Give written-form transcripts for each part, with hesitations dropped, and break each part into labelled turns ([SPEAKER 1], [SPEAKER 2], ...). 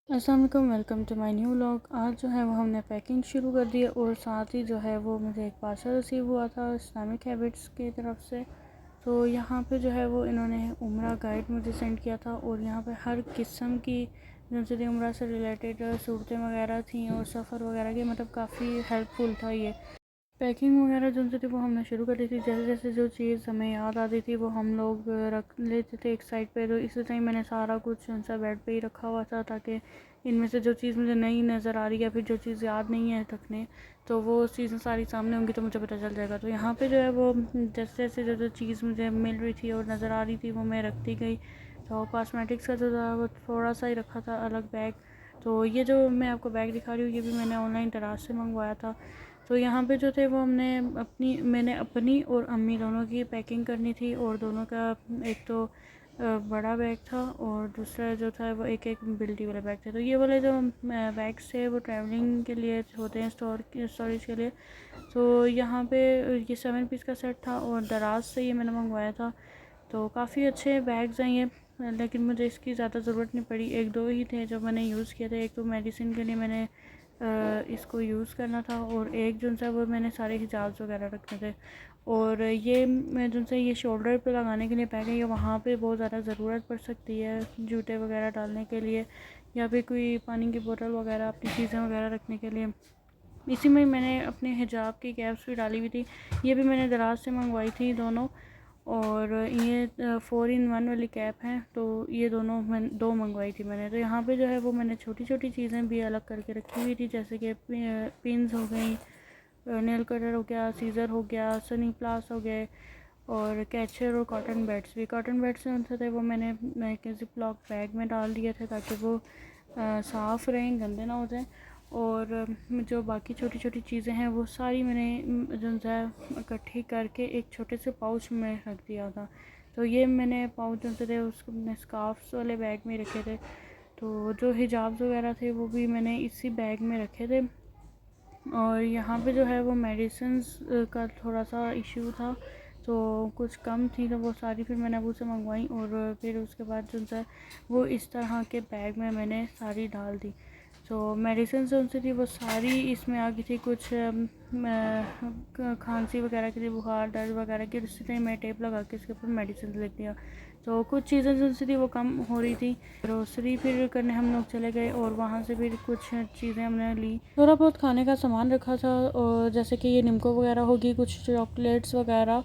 [SPEAKER 1] अस्सलाम वालेकुम, welcome to my new vlog. आज जो है वो हमने पैकिंग शुरू कर दी है और साथ ही जो है वो मुझे एक पार्सल रिसीव हुआ था इस्लामिक हैबिट्स की तरफ से। तो यहाँ पे जो है वो इन्होंने उम्रा गाइड मुझे सेंड किया था और यहाँ पे हर किस्म की जो उम्रा से रिलेटेड सूरतें वगैरह थी और सफ़र वगैरह की, मतलब काफ़ी हेल्पफुल था ये। पैकिंग वगैरह जो थी वो हमने शुरू कर दी थी। जैसे जैसे जो चीज़ हमें याद आती थी वो हम लोग रख लेते थे एक साइड पे। तो इसी टाइम मैंने सारा कुछ उनसा बेड पे ही रखा हुआ था, ताकि इनमें से जो चीज़ मुझे नई नज़र आ रही है या फिर जो चीज़ याद नहीं है रखने, तो वो चीज़ें सारी सामने होंगी तो मुझे पता चल जाएगा। तो यहाँ पे जो है वो जैसे जैसे जो चीज़ मुझे मिल रही थी और नज़र आ रही थी वो मैं रखती गई। तो कॉस्मेटिक्स का जो था वो थोड़ा सा ही रखा था अलग बैग। तो ये जो मैं आपको बैग दिखा रही हूँ ये भी मैंने ऑनलाइन दराज से मंगवाया था। तो यहाँ पे जो थे वो मैंने अपनी और अम्मी दोनों की पैकिंग करनी थी और दोनों का एक तो बड़ा बैग था और दूसरा जो था वो एक एक बिल्टी वाला बैग था। तो ये वाले जो बैग्स थे वो ट्रैवलिंग के लिए होते हैं, स्टोरेज के लिए। तो यहाँ पे ये 7 पीस का सेट था और दराज से ये मैंने मंगवाया था। तो काफ़ी अच्छे बैग्स हैं ये, लेकिन मुझे इसकी ज़्यादा ज़रूरत नहीं पड़ी। एक दो ही थे जो मैंने यूज़ किए थे। एक तो मेडिसिन के लिए मैंने इसको यूज़ करना था और एक जो सा वो मैंने सारे हिजाब्स वगैरह रखने थे। और ये मैं जो से ये शोल्डर पे लगाने के लिए बैग है, ये वहाँ पे बहुत ज़्यादा ज़रूरत पड़ सकती है जूते वगैरह डालने के लिए या फिर कोई पानी की बोतल वगैरह अपनी चीज़ें वगैरह रखने के लिए। इसी में मैंने अपने हिजाब की कैप्स भी डाली हुई थी। ये भी मैंने दराज से मंगवाई थी दोनों। और ये 4 in 1 वाली कैप हैं, तो ये दोनों दो मंगवाई थी मैंने। तो यहाँ पे जो है वो मैंने छोटी छोटी चीज़ें भी अलग करके रखी हुई थी, जैसे कि पिन्स हो गई, नेल कटर हो गया, सीज़र हो गया, सनी प्लास हो गए और कैचर और कॉटन बैड्स भी। कॉटन बैड्स जो थे वो मैंने किसी ब्लॉक बैग में डाल दिए थे ताकि वो साफ़ रहें, गंदे ना हो जाएं। और जो बाकी छोटी छोटी चीज़ें हैं वो सारी मैंने जो है इकट्ठी करके एक छोटे से पाउच में रख दिया था। तो ये मैंने पाउच जो थे उसको मैंने स्कार्फ्स वाले बैग में रखे थे। तो जो हिजाब्स वगैरह थे वो भी मैंने इसी बैग में रखे थे। और यहाँ पे जो है वो मेडिसिन्स का थोड़ा सा इशू था, तो कुछ कम थी तो वो सारी फिर मैंने अबू से मंगवाई और फिर उसके बाद जो है वो इस तरह के बैग में मैंने सारी डाल दी। तो मेडिसिन जो उनसे थी वो सारी इसमें आ गई थी। कुछ खांसी वगैरह के लिए, बुखार दर्द वगैरह की, उसी टाइम मैं टेप लगा के उसके ऊपर मेडिसिन लिख दिया। तो कुछ चीज़ें जो थी वो कम हो रही थी। ग्रोसरी फिर करने हम लोग चले गए और वहाँ से फिर कुछ चीज़ें हमने ली। थोड़ा बहुत खाने का सामान रखा था और जैसे कि ये निम्को वगैरह होगी, कुछ चॉकलेट्स वगैरह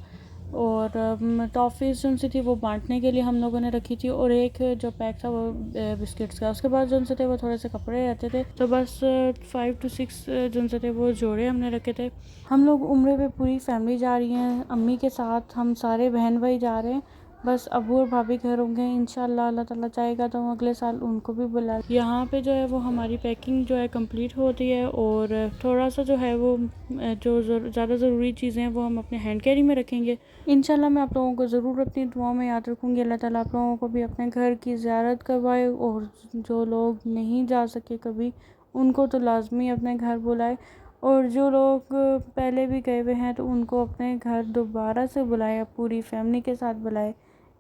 [SPEAKER 1] और टॉफ़ीज़ जो थी वो बांटने के लिए हम लोगों ने रखी थी। और एक जो पैक था वो बिस्किट्स का। उसके बाद जो थे वो थोड़े से कपड़े रहते थे, तो बस 5 to 6 जो थे वो जोड़े हमने रखे थे। हम लोग उम्रे पे पूरी फैमिली जा रही हैं, अम्मी के साथ हम सारे बहन भाई जा रहे हैं। बस अबू और भाभी घर होंगे इंशाल्लाह, अल्लाह ताला चाहेगा तो हम अगले साल उनको भी बुला। यहाँ पे जो है वो हमारी पैकिंग जो है कंप्लीट होती है और थोड़ा सा जो है वो जो ज़्यादा ज़रूरी चीज़ें हैं वो हम अपने हैंड कैरी में रखेंगे। इंशाल्लाह मैं आप लोगों को ज़रूर अपनी दुआओं में याद रखूँगी। अल्लाह ताला आप लोगों को भी अपने घर की ज़ियारत करवाए और जो लोग नहीं जा सके कभी उनको तो लाजमी अपने घर बुलाए, और जो लोग पहले भी गए हुए हैं तो उनको अपने घर दोबारा से बुलाए, पूरी फैमिली के साथ बुलाए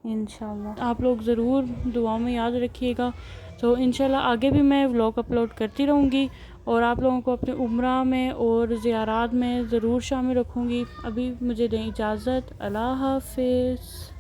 [SPEAKER 1] इंशाल्लाह। आप लोग ज़रूर दुआ में याद रखिएगा। तो इंशाल्लाह आगे भी मैं व्लॉग अपलोड करती रहूँगी और आप लोगों को अपने उम्रा में और ज़ियारात में ज़रूर शामिल रखूँगी। अभी मुझे दें इजाज़त। अल्लाह हाफ़िज़।